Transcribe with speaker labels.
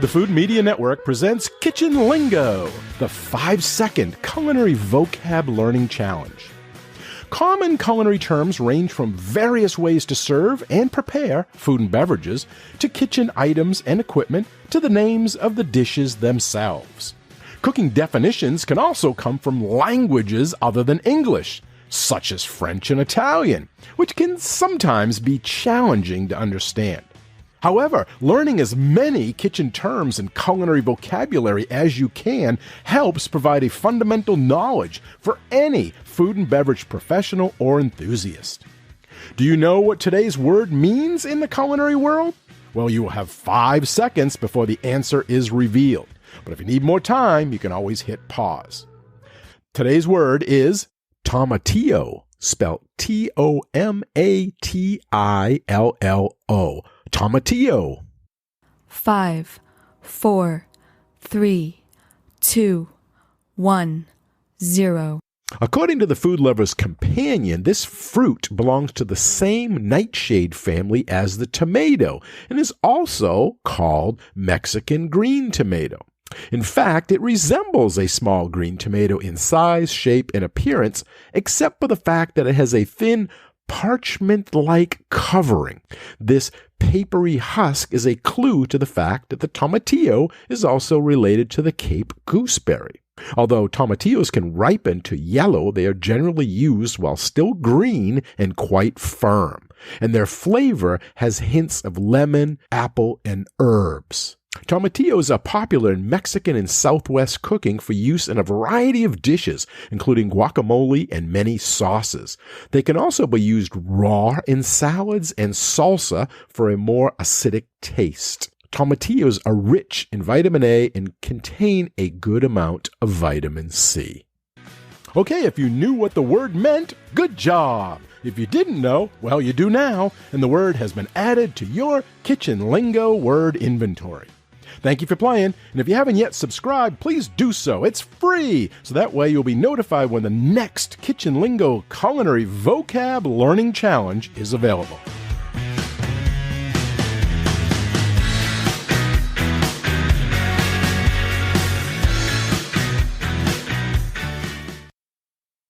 Speaker 1: The Food Media Network presents Kitchen Lingo, the 5-second culinary vocab learning challenge. Common culinary terms range from various ways to serve and prepare food and beverages, to kitchen items and equipment, to the names of the dishes themselves. Cooking definitions can also come from languages other than English, such as French and Italian, which can sometimes be challenging to understand. However, learning as many kitchen terms and culinary vocabulary as you can helps provide a fundamental knowledge for any food and beverage professional or enthusiast. Do you know what today's word means in the culinary world? Well, you will have 5 seconds before the answer is revealed. But if you need more time, you can always hit pause. Today's word is tomatillo, spelled Tomatillo. Tomatillo.
Speaker 2: 5, 4, 3, 2, 1, 0.
Speaker 1: According to the Food Lover's Companion, this fruit belongs to the same nightshade family as the tomato and is also called Mexican green tomato. In fact, it resembles a small green tomato in size, shape, and appearance, except for the fact that it has a thin, parchment-like covering. This papery husk is a clue to the fact that the tomatillo is also related to the Cape gooseberry. Although tomatillos can ripen to yellow, they are generally used while still green and quite firm, and their flavor has hints of lemon, apple, and herbs. Tomatillos are popular in Mexican and Southwest cooking for use in a variety of dishes, including guacamole and many sauces. They can also be used raw in salads and salsa for a more acidic taste. Tomatillos are rich in vitamin A and contain a good amount of vitamin C. Okay, if you knew what the word meant, good job! If you didn't know, well, you do now, and the word has been added to your Kitchen Lingo word inventory. Thank you for playing, and if you haven't yet subscribed, please do so. It's free, so that way you'll be notified when the next Kitchen Lingo Culinary Vocab Learning Challenge is available.